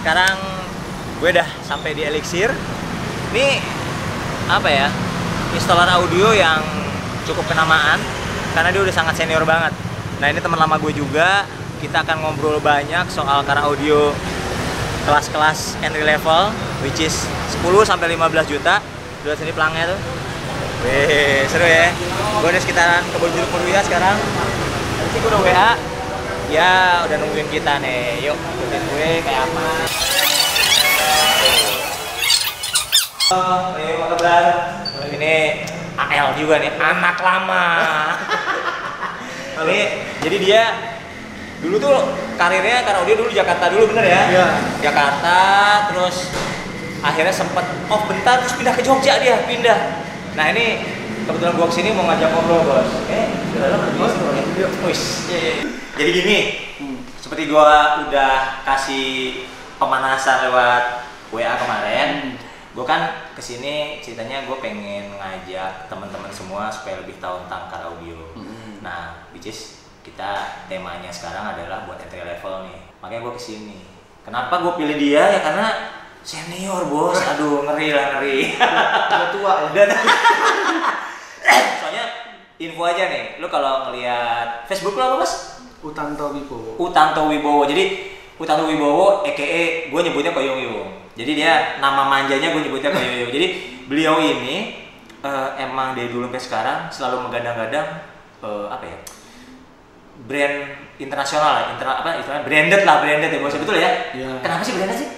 sekarang gue udah sampai di Elixir. Ini apa ya? Installer audio yang cukup kenamaan karena dia udah sangat senior banget. Nah, ini teman lama gue juga. Kita akan ngobrol banyak soal car audio kelas-kelas entry level, which is 10 sampai 15 juta. Lihat sini pelangnya tuh. Wih, seru ya. Gue udah sekitaran Kebon Jeruk Meruya sekarang. Nanti gue udah WA. Ya, udah nungguin kita nih. Yuk, ikutin gue kayak apa. Oh, apa kabar? Ini AL juga nih, anak lama. Ini, jadi dia dulu tuh karirnya car audio dulu Jakarta dulu, bener ya? Iya. Jakarta, terus akhirnya sempet off bentar, terus pindah ke Jogja dia, pindah. Nah ini kebetulan gua kesini mau ngajak ngobrol bos. Jadi gini, seperti gua udah kasih pemanasan lewat WA kemarin, gua kan kesini ceritanya gua pengen ngajak teman-teman semua supaya lebih tahu tentang car audio. Nah, which is kita temanya sekarang adalah buat entry level nih. Makanya gua kesini. Kenapa gua pilih dia ya karena senior bos, aduh ngeri lah ngeri. Udah tua ya. Soalnya info aja nih, lu kalau ngelihat Facebook lu apa bos? Utanto Wibowo. Utanto Wibowo. Jadi Utanto Wibowo, EKE gue nyebutnya Koyong Yung. Jadi dia nama manjanya gue nyebutnya Koyong Yung. Jadi beliau ini emang dari dulu sampai sekarang selalu menggadang-gadang apa ya? Brand internasional, branded ya bos, betul ya? Ya. Kenapa sih branded sih?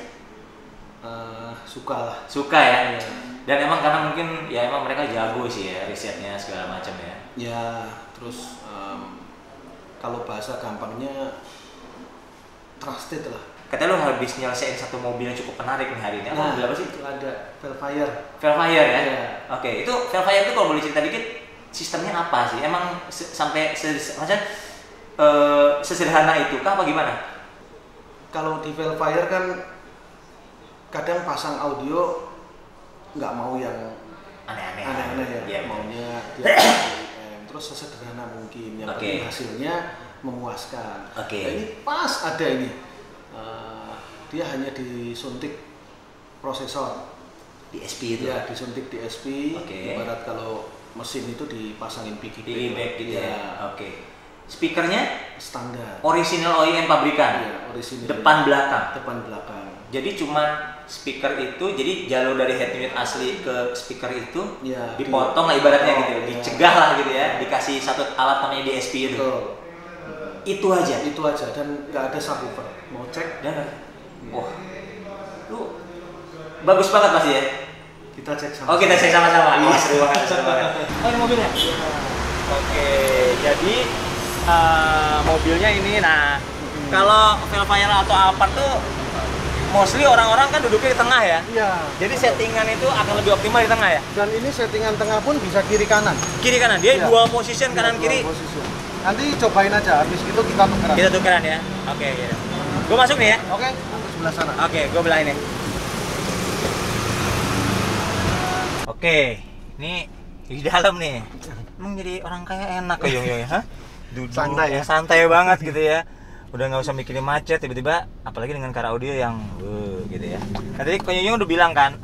Suka lah. Suka ya. Dan emang karena mungkin ya emang mereka jago sih ya risetnya segala macam ya. Ya, terus kalau bahasa gampangnya trusted lah. Katanya lo habis nyelesain satu mobil yang cukup menarik nih hari ini. Apa mobil apa sih? Itu ada Velfire. Velfire ya? Ya. Oke, itu Velfire itu kalau boleh cerita dikit sistemnya apa sih? Emang sampai sesederhana itu kah apa gimana? Kalau di Velfire kan kadang pasang audio nggak mau yang aneh-aneh ya, maunya dia terus sesederhana mungkin yang penting hasilnya memuaskan. Nah, ini pas ada ini dia hanya disuntik prosesor DSP itu ya, disuntik DSP. Ibarat kalau mesin itu dipasangin piggyback gitu ya. Speakernya standar original OEM pabrikan ya, original depan belakang jadi cuman speaker itu, jadi jalur dari head unit asli ke speaker itu ya, dipotong lah ibaratnya gitu, dicegah lah gitu ya, dikasih satu alat namanya DSP itu. Itu aja dan nggak ada subwoofer. Mau cek dan wah, lu bagus banget pasti ya. Kita cek sama. Oh, kita cek sama-sama. Wah, seru banget. Oh, ini mobilnya. Oke, jadi mobilnya ini. Nah, kalau Velfire atau Alphard tuh mostly orang-orang kan duduknya di tengah ya? Iya. Jadi settingan itu akan lebih optimal di tengah ya? Dan ini settingan tengah pun bisa kiri kanan. Kiri kanan, dia dual position kanan kiri. Nanti cobain aja, habis itu kita tukeran. Kita tukeran ya? Oke, ya. Gue masuk nih ya? Oke, aku sebelah sana. Oke, gue belah ini. Oke, ini di dalam nih. Emang jadi orang kaya enak ya Yung ya? Duduk santai ya? Santai banget gitu ya. Udah nggak usah mikirin macet tiba-tiba, apalagi dengan car audio yang gitu ya. Nah tadi Koyong udah bilang kan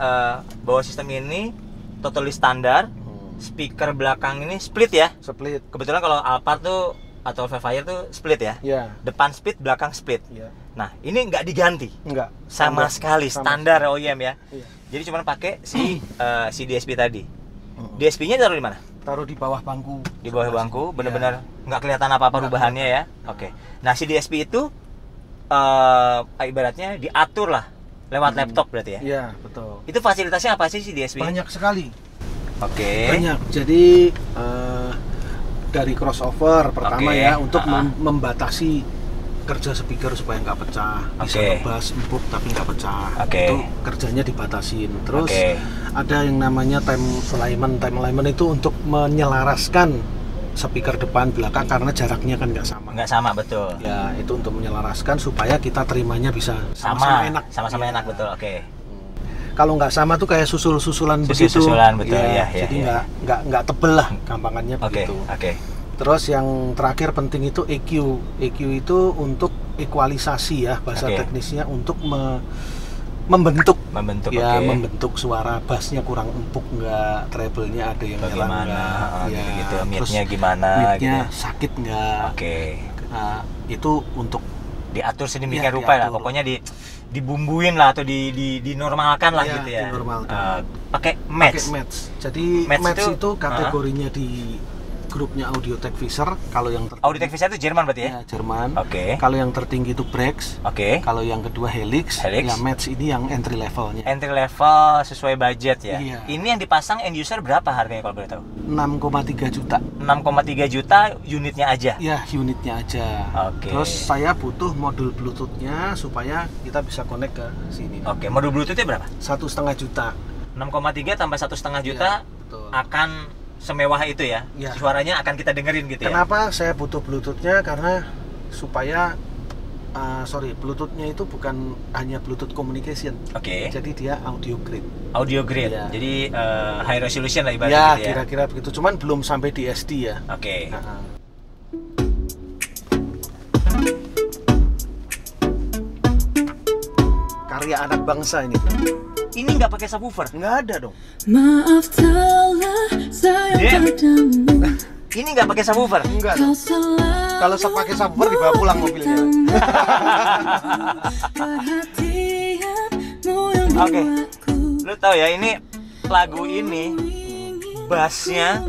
bahwa sistem ini totally standar, speaker belakang ini split ya? Split. Kebetulan kalau Alphard tuh atau Velfire tuh split ya? Iya. Depan split, belakang split. Iya. Nah ini nggak diganti? Nggak. Sama sekali, standar OEM ya? Iya. Jadi cuma pakai si DSP tadi. DSP-nya taruh di mana? Taruh di bawah bangku. Di bawah bangku, bener-bener nggak kelihatan apa-apa perubahannya ya. Oke. Nah si DSP itu ibaratnya diatur lah lewat laptop berarti ya? Iya, betul. Itu fasilitasnya apa sih si DSP? Banyak sekali. Oke. Banyak. Jadi dari crossover pertama ya untuk membatasi kerja speaker supaya nggak pecah, bisa ngebas empuk tapi nggak pecah. Itu kerjanya dibatasin. Terus ada yang namanya time alignment itu untuk menyelaraskan speaker depan belakang karena jaraknya kan nggak sama. Nggak sama, betul. Ya itu untuk menyelaraskan supaya kita terimanya bisa sama-sama enak. Sama-sama enak, betul. Kalau nggak sama tuh kayak susul-susulan begitu. Susul-susulan, betul ya. Jadi nggak tebel lah gampangannya begitu. Terus yang terakhir penting itu EQ. EQ itu untuk ekualisasi ya, bahasa teknisnya, untuk membentuk ya, membentuk suara bassnya kurang empuk nggak, treble-nya ada yang nyerang nggak, ya, gitu. Mid-nya gimana, mid-nya sakit nggak. Nah, itu untuk diatur sedemikian rupa lah, pokoknya dibumbuin lah atau dinormalkan lah gitu ya. Dinormalkan. Pakai match. Jadi match itu kategorinya di grupnya Audio-Tech Visor. Kalau yang Audio-Tech Visor itu Jerman berarti ya? Ya, Jerman. Kalau yang tertinggi itu Brex. Kalau yang kedua Helix. Ya, match ini yang entry levelnya. Entry level sesuai budget ya. Iya. Ini yang dipasang end user berapa harganya kalau boleh tahu? 6,3 juta. 6,3 juta unitnya aja. Ya, unitnya aja. Terus saya butuh modul Bluetooth-nya supaya kita bisa connect ke sini. Modul Bluetooth-nya berapa? 1,5 juta. 6,3 tambah 1,5 juta akan semewah itu ya. Suaranya akan kita dengerin gitu ya. Kenapa saya butuh Bluetooth-nya? Karena supaya Bluetooth-nya itu bukan hanya Bluetooth communication. Jadi dia audio grade. Audio grade. Ya. Jadi high resolution lah ibaratnya. Ya, kira-kira begitu. Cuman belum sampai di SD ya. Karya anak bangsa ini. Ini nggak pakai subwoofer? Nggak ada dong. Maaf telah saya padamu. Ini nggak pakai subwoofer? Enggak. Kalau pakai subwoofer dibawa pulang mobilnya. Lu tahu ya, ini lagu ini bassnya,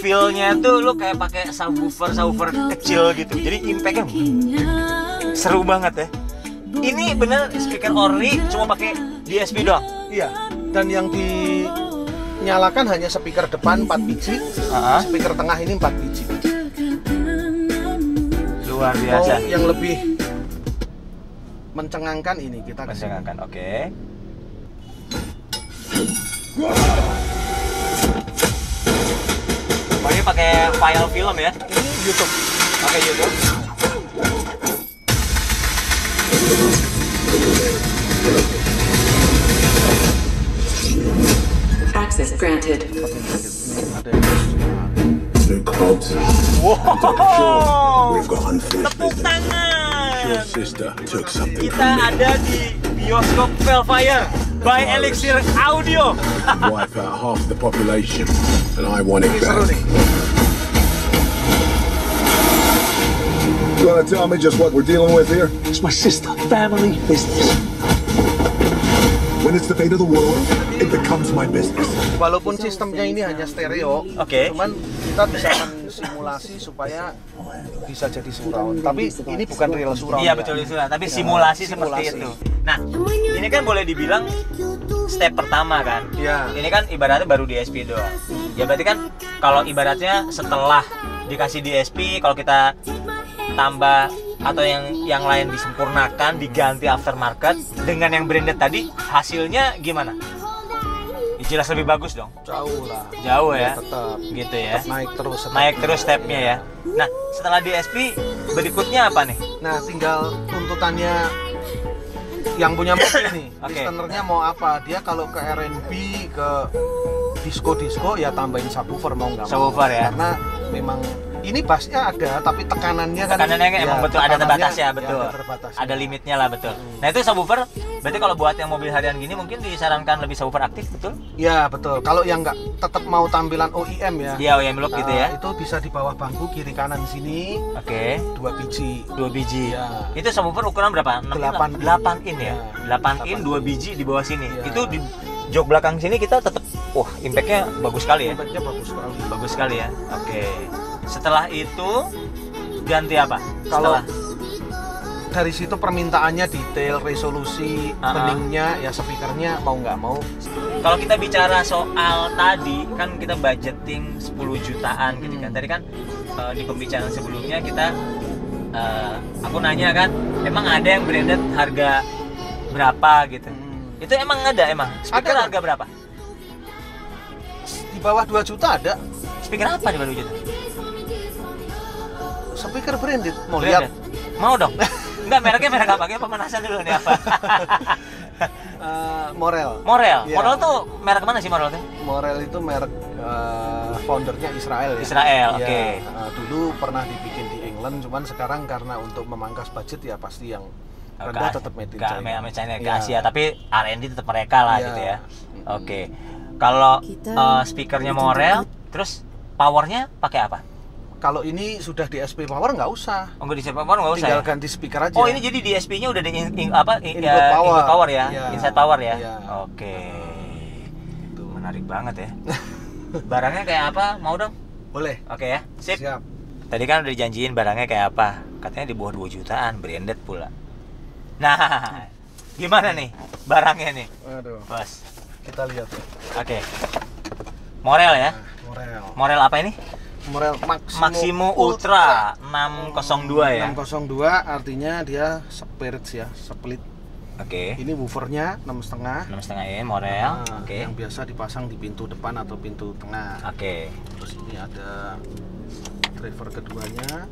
feel-nya tuh lu kayak pakai subwoofer kecil gitu. Jadi impact-nya seru banget ya. Ini bener speaker ori cuma pakai DSP doang? Iya. Dan yang dinyalakan hanya speaker depan 4 biji, speaker tengah ini 4 biji. Luar biasa. Yang lebih mencengangkan ini kita mencengangkan. Ini pakai file film ya? Ini YouTube. Pakai YouTube. Access granted. New clubs. Wow. We've got unfinished Tepuk business. tangan. Your sister took something Kita from me. ada di bioskop Velfire by Elixir Audio. Wipe out half the population, and I want it Seru back. nih. You wanna tell me just what we're dealing with here? It's my sister. Family business. When it's the fate of the world, it becomes my business. Walaupun sistemnya ini hanya stereo, cuman kita bisa mensimulasi supaya bisa jadi surround. Tapi ini bukan real surround. Iya betul itu, tapi simulasi seperti itu. Nah, ini kan boleh dibilang step pertama kan. Iya. Ini kan ibaratnya baru DSP doang. Ya berarti kan kalau ibaratnya setelah dikasih DSP, kalau kita tambah atau yang lain disempurnakan, diganti aftermarket dengan yang branded tadi, hasilnya gimana? Jelas lebih bagus dong. Jauh lah. Jauh ya. Tetap gitu ya. Naik terus stepnya ya. Nah, setelah DSP berikutnya apa nih? Nah, tinggal tuntutannya yang punya mobil nih. Listenernya mau apa? Dia kalau ke R&B, ke disco ya tambahin subwoofer mau nggak mau. Subwoofer ya. Karena memang ini bassnya ada, tapi tekanannya emang betul ada terbatasnya, betul. Ya, ada limitnya lah, betul. Nah itu subwoofer, berarti kalau buat yang mobil harian gini mungkin disarankan lebih subwoofer aktif, betul? Ya betul. Kalau yang nggak tetap mau tampilan OEM ya. Iya OEM look gitu ya. Itu bisa di bawah bangku kiri kanan sini. 2 biji. 2 biji. Ya. Itu subwoofer ukuran berapa? 8 in ya. 8 in 2 biji di bawah sini. Ya. Itu di jok belakang sini kita tetap, impactnya bagus sekali ya. Impactnya bagus sekali ya. Setelah itu ganti apa? Kalau dari situ permintaannya detail, resolusi, beningnya, ya speakernya mau nggak mau. Kalau kita bicara soal tadi kan kita budgeting 10 jutaan gitu kan. Tadi kan di pembicaraan sebelumnya kita aku nanya kan, emang ada yang branded harga berapa gitu? Itu emang ada speaker ada. Harga berapa? Di bawah 2 juta ada. Speaker apa di bawah 2 juta? Speaker branded, mau lihat? Mau dong. Enggak, mereknya merek apa? Kita pemanasan dulu nih apa. Morel. Ya. Morel tuh merek mana sih Morel tuh? Morel itu merek Foundernya Israel ya. Israel, Iya, oke. dulu pernah dibikin di England, cuman sekarang karena untuk memangkas budget ya pasti yang Ke rendah tetap made in China. Made in China ke Iya. Asia, tapi R&D tetap mereka lah Iya. gitu ya. Oke. Kalau speakernya Morel, terus powernya pakai apa? Kalau ini sudah di SP Power nggak usah. Oh, nggak di power nggak usah. Tinggal Ya? ganti speaker aja. Oh, ini jadi di SP-nya udah di Input power. input power ya, Iya. inside power ya. Iya. Oke. Tuh. Menarik banget ya. Barangnya kayak apa? Mau dong? Boleh. Oke ya. Sip. Siap. Tadi kan udah dijanjiin barangnya kayak apa? Katanya di bawah 2 jutaan, branded pula. Nah, gimana nih barangnya nih, Waduh. Bos? Kita lihat ya. Oke. Morel ya? Morel. Morel apa ini? Morel Maximo Ultra 602 ya? 602 artinya dia split ya, split. Oke. Ini woofernya 6,5. 6,5 in Morel. Nah, Oke. yang biasa dipasang di pintu depan atau pintu tengah. Oke. Terus ini ada driver keduanya.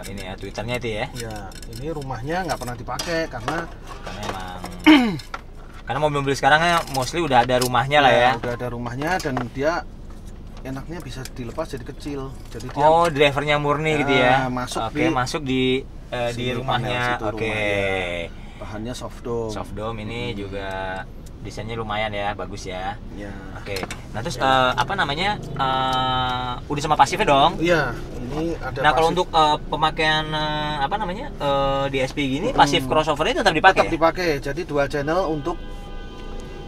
Ini ya Twitternya itu ya? Ya, ini rumahnya nggak pernah dipakai karena Emang karena mobil-mobil sekarang mostly udah ada rumahnya lah ya. udah ada rumahnya dan dia enaknya bisa dilepas jadi kecil. Jadi dia Oh, drivernya murni gitu ya. masuk Oke, masuk di sini, rumahnya. panel situ Oke. rumahnya. Bahannya soft dome. Soft dome ini juga desainnya lumayan ya, bagus ya. Ya. Oke. Nah, terus apa namanya? Udah sama pasifnya dong. Iya, ini ada Nah, kalau pasif- untuk pemakaian apa namanya? Di SP gini pasif crossover itu tetap dipakai. tetap dipakai. Jadi dual channel untuk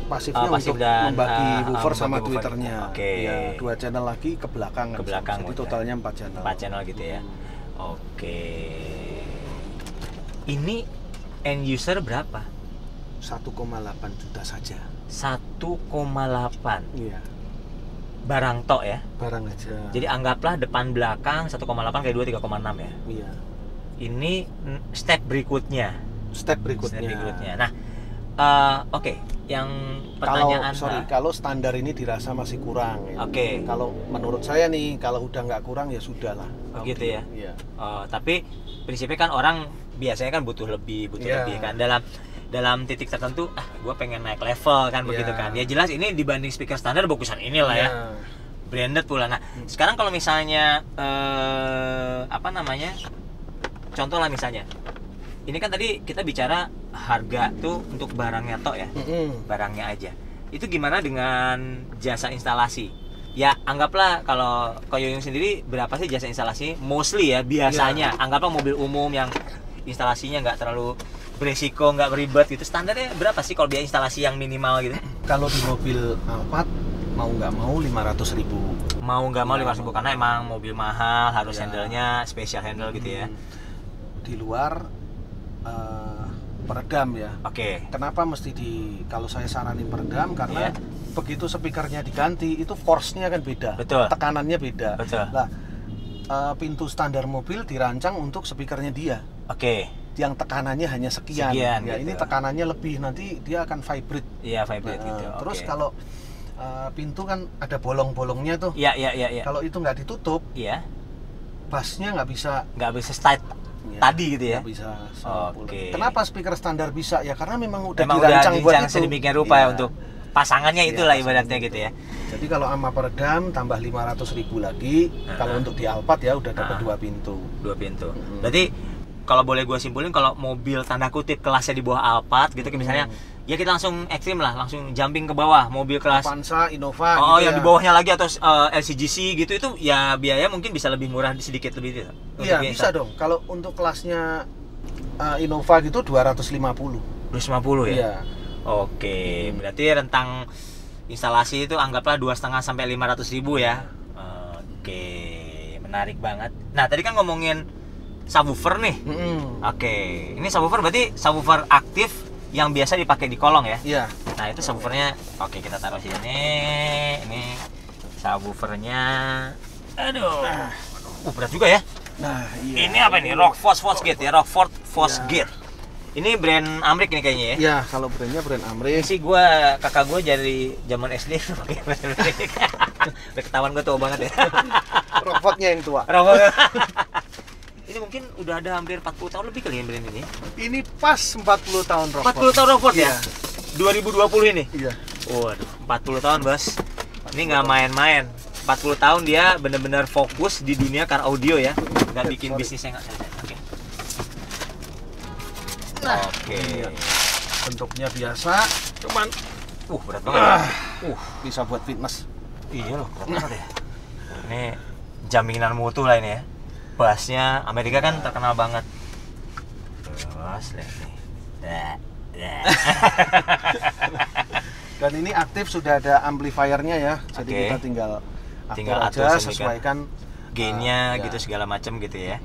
pasifnya Pasif untuk dan, membagi woofer membagi sama woofer. tweeternya. Oke. Ya, dua channel lagi ke belakang. Ke belakang, Jadi ya. totalnya 4 channel. 4 channel gitu ya. Oke. Ini end user berapa? 1,8 juta saja. 1,8 Iya, barang tok ya. barang aja. Jadi anggaplah depan belakang 1,8 kali 2 3,6 ya. Iya. Ini step berikutnya. Step berikutnya. Step berikutnya. Nah, oke, yang pertanyaan kalau standar ini dirasa masih kurang. Ya. Oke. Kalau menurut saya nih, kalau udah nggak kurang ya sudahlah. Begitu ya. Iya. Tapi prinsipnya kan orang biasanya kan butuh lebih Iya. kan dalam titik tertentu gue pengen naik level kan begitu Iya. kan. Ya jelas ini dibanding speaker standar bagusan inilah ya. Iya. Branded pula. Nah, sekarang kalau misalnya apa namanya? Contoh lah misalnya. Ini kan tadi kita bicara harga tuh untuk barangnya tok ya. Mm-mm. Barangnya aja. Itu gimana dengan jasa instalasi? Ya, anggaplah kalau Koyoyong sendiri berapa sih jasa instalasi? Mostly ya biasanya. Anggaplah mobil umum yang instalasinya nggak terlalu beresiko, nggak beribet gitu. Standarnya berapa sih kalau biaya instalasi yang minimal gitu? Kalau di mobil Alphard mau nggak mau 500.000. Mau nggak mau 500.000 karena emang mobil mahal, harus Ya. handle-nya special handle gitu ya. Di luar peredam ya. Oke. Kenapa mesti kalau saya saranin peredam karena Iya. begitu speakernya diganti itu force-nya kan beda. Betul. Tekanannya beda. Betul. Nah, pintu standar mobil dirancang untuk speakernya dia. Oke. Yang tekanannya hanya sekian. Sekian, Ya, gitu. ini tekanannya lebih, nanti dia akan vibrate. Iya, vibrate Nah, gitu. Terus Oke. kalau pintu kan ada bolong-bolongnya tuh. Iya. Kalau itu nggak ditutup, Iya. bassnya nggak bisa. Nggak bisa start Ya, tadi gitu ya. nggak bisa. Oke. Kenapa speaker standar bisa? Ya karena memang udah Emang dirancang buat itu. sedemikian rupa ya Iya. untuk pasangannya itulah Iya, ibaratnya pasangannya gitu ya. Jadi kalau sama peredam tambah 500.000 lagi. Kalau untuk di Alphard ya udah dapat 2 pintu. 2 pintu. Berarti kalau boleh gue simpulin kalau mobil tanda kutip kelasnya di bawah Alphard gitu misalnya ya kita langsung ekstrim lah, langsung jumping ke bawah mobil kelas Avanza, Innova oh gitu yang ya. di bawahnya lagi atau LCGC gitu itu ya biaya mungkin bisa lebih murah sedikit lebih gitu. Iya, bisa dong. Kalau untuk kelasnya Innova gitu 250. 250 ya. Iya. Oke, berarti rentang instalasi itu anggaplah 2,5 sampai 500.000 ya. Oke, menarik banget. Nah, tadi kan ngomongin subwoofer nih. Oke, ini subwoofer berarti subwoofer aktif yang biasa dipakai di kolong ya. Iya. Nah, itu subwoofernya. Oke, kita taruh sini. Ini subwoofernya. Aduh. Berat juga ya. Nah, iya. Ini apa ini? Rockford Fosgate ya, Rockford Fosgate. Ini brand Amrik nih kayaknya ya. Iya, kalau brandnya brand Amrik. Sih gua kakak gua dari zaman SD pakai brand Amrik. Udah ketahuan gua tua banget ya. Rockfordnya yang tua. Ini mungkin udah ada hampir 40 tahun lebih kali ya brand ini. Ini pas 40 tahun Rockford. 40 tahun Rockford ya? Iya. 2020 ini? Iya. Waduh, 40 tahun, Bos. Ini nggak main-main. 40 tahun dia benar-benar fokus di dunia car audio ya. Nggak bikin bisnisnya nggak selesai. Oke. Oke. Iya. Bentuknya biasa, cuman Berat banget. bisa buat fitness. Iya loh, berat banget ya. Ini jaminan mutu lah ini ya. Bassnya Amerika kan terkenal banget. Terus lihat nih. Dan ini aktif sudah ada amplifiernya ya. Jadi Oke. kita tinggal Tinggal atur atur aja, sesuaikan gainnya ya. gitu segala macam gitu ya.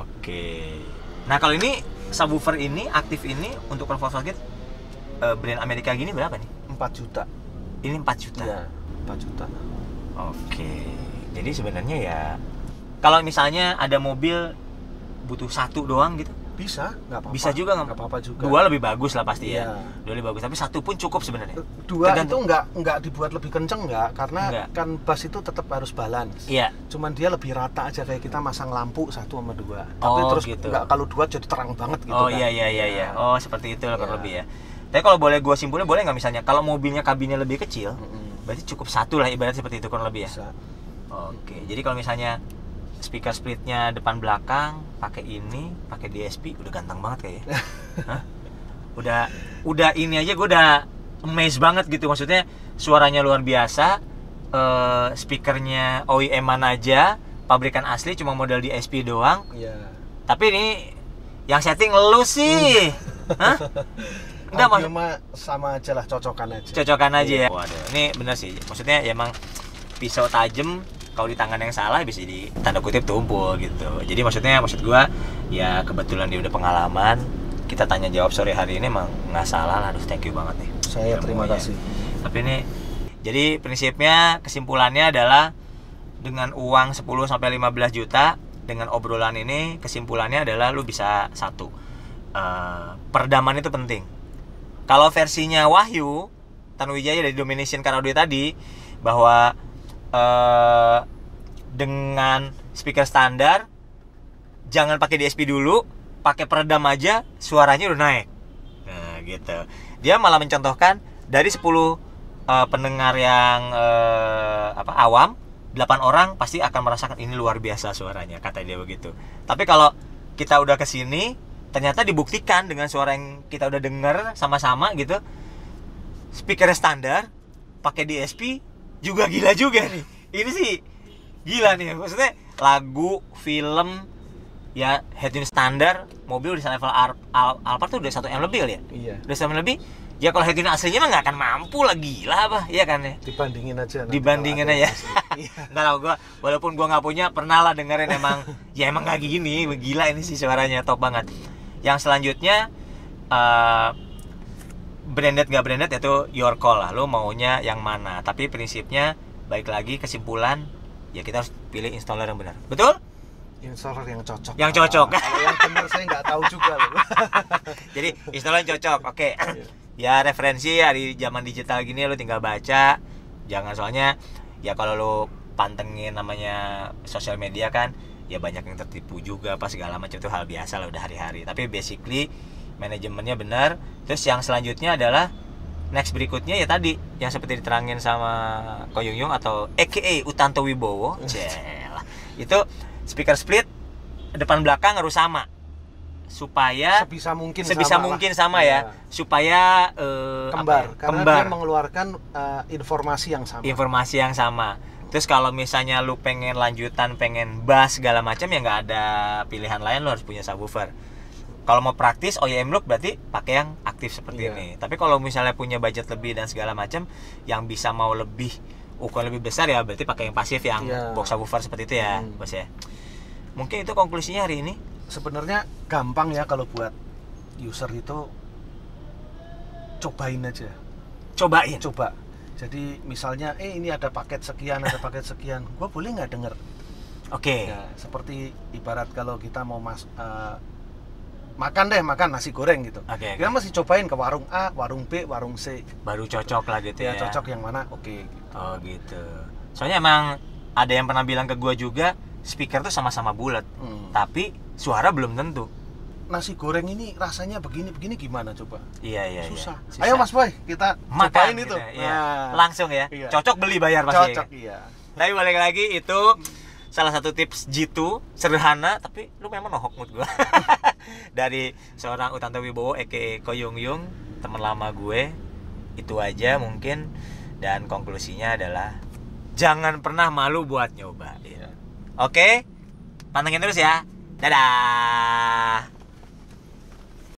Oke. Nah kalau ini subwoofer ini aktif ini untuk Volkswagen brand Amerika gini berapa nih? 4 juta. Ini 4 juta. Iya, 4 juta. Oke. Jadi sebenarnya ya kalau misalnya ada mobil butuh satu doang gitu, Bisa, nggak apa-apa. bisa juga nggak apa-apa juga. Dua lebih bagus lah pasti Iya. ya. Dua lebih bagus, tapi satu pun cukup sebenarnya. Dua Tergantung. itu nggak dibuat lebih kenceng nggak, karena Nggak. kan bass itu tetap harus balance. Iya. Cuman dia lebih rata aja kayak kita masang lampu 1 sama 2. Oh, Tapi terus gitu. nggak, kalau 2 jadi terang banget gitu Oh kan. iya. Oh seperti itu lah kurang Iya. lebih ya. Tapi kalau boleh gue simpulin, boleh nggak misalnya kalau mobilnya kabinnya lebih kecil, berarti cukup satu lah ibarat seperti itu kurang lebih ya. Bisa. Oke, jadi kalau misalnya speaker splitnya depan belakang pakai ini, pakai DSP, udah ganteng banget kayaknya. Hah? Udah ini aja gue udah amazed banget gitu, maksudnya suaranya luar biasa, speakernya OEM-an aja, pabrikan asli cuma model DSP doang. Iya. Tapi ini yang setting lu sih. Hah? Enggak Audio mas, mah sama aja lah, cocokan aja. cocokan aja ya. Waduh, ini bener sih. Maksudnya ya emang pisau tajam kalau di tangan yang salah bisa di tanda kutip tumpul gitu. Jadi maksud gua ya kebetulan dia udah pengalaman. Kita tanya jawab sore hari ini emang nggak salah lah. Aduh, thank you banget nih. Saya terima Ilmunya. kasih. Tapi ini jadi prinsipnya kesimpulannya adalah dengan uang 10 sampai 15 juta dengan obrolan ini kesimpulannya adalah lu bisa satu. Peredaman itu penting. Kalau versinya Wahyu Tanuwijaya dari Domination Car Audio tadi bahwa dengan speaker standar jangan pakai DSP dulu, pakai peredam aja suaranya udah naik. Nah, gitu. Dia malah mencontohkan dari 10 pendengar yang awam, 8 orang pasti akan merasakan ini luar biasa suaranya, kata dia begitu. Tapi kalau kita udah kesini, ternyata dibuktikan dengan suara yang kita udah denger sama-sama gitu, speaker standar pakai DSP juga gila juga nih. Ini sih gila nih, maksudnya lagu, film, ya headwind standar, mobil udah level Alphard tuh udah 1 M lebih kali ya? Iya. Udah 1 M lebih. Ya kalau headwind aslinya mah nggak akan mampu lah, gila apa, iya kan ya? Dibandingin aja. nanti Dibandingin kalau ada aja. yang asli. Iya. Nggak tahu gua, walaupun gua nggak punya, pernah lah dengerin emang, ya emang nggak gini, gila ini sih suaranya top banget. Yang selanjutnya branded nggak branded itu your call lah, lo maunya yang mana. Tapi prinsipnya baik lagi kesimpulan, ya kita harus pilih installer yang benar, betul? Installer yang cocok. Yang cocok. Kalau yang benar saya nggak tahu juga loh. Jadi installer yang cocok, oke. Ya referensi ya di zaman digital gini lo tinggal baca, jangan, soalnya ya kalau lo pantengin namanya sosial media kan, ya banyak yang tertipu juga pas segala macam, itu hal biasa lah udah hari-hari. Tapi basically manajemennya benar. Terus yang selanjutnya adalah next berikutnya ya tadi yang seperti diterangin sama Ko Yung Yung atau AKA Utanto Wibowo, celah. Itu speaker split depan belakang harus sama supaya Sebisa mungkin sama ya, Iya. supaya Kembar, karena kembar dia mengeluarkan informasi yang sama. informasi yang sama. Terus kalau misalnya lu pengen lanjutan, pengen bass segala macam, ya nggak ada pilihan lain, lu harus punya subwoofer. Kalau mau praktis OEM look berarti pakai yang aktif seperti Iya. ini. Tapi kalau misalnya punya budget lebih dan segala macam, yang bisa mau lebih ukuran lebih besar, ya berarti pakai yang pasif, yang Iya. box subwoofer seperti itu ya, bos ya. Mungkin itu konklusinya hari ini. Sebenarnya gampang ya kalau buat user itu, cobain aja. Cobain. Coba. Jadi misalnya, ini ada paket sekian, ada paket sekian, gua boleh nggak denger? Oke. Ya, seperti ibarat kalau kita mau makan nasi goreng gitu. Oke. Kita masih cobain ke warung A, warung B, warung C. Baru cocok lah gitu ya. Ya, cocok yang mana? Oke. Gitu. Oh gitu. Soalnya emang ada yang pernah bilang ke gua juga, speaker tuh sama-sama bulat, tapi suara belum tentu. nasi goreng ini rasanya begini gimana coba? Iya. Susah. Ayo Mas Boy, kita cobain itu. Iya. Langsung ya. Iya. Cocok beli bayar pasti. Cocok, iya. Tapi balik lagi itu salah satu tips jitu, sederhana tapi lu memang nohok mood gua. Dari seorang Utanto Wibowo aka Koyung Yung, teman lama gue. Itu aja mungkin, dan konklusinya adalah jangan pernah malu buat nyobain. Oke? Pantengin terus ya. Dadah.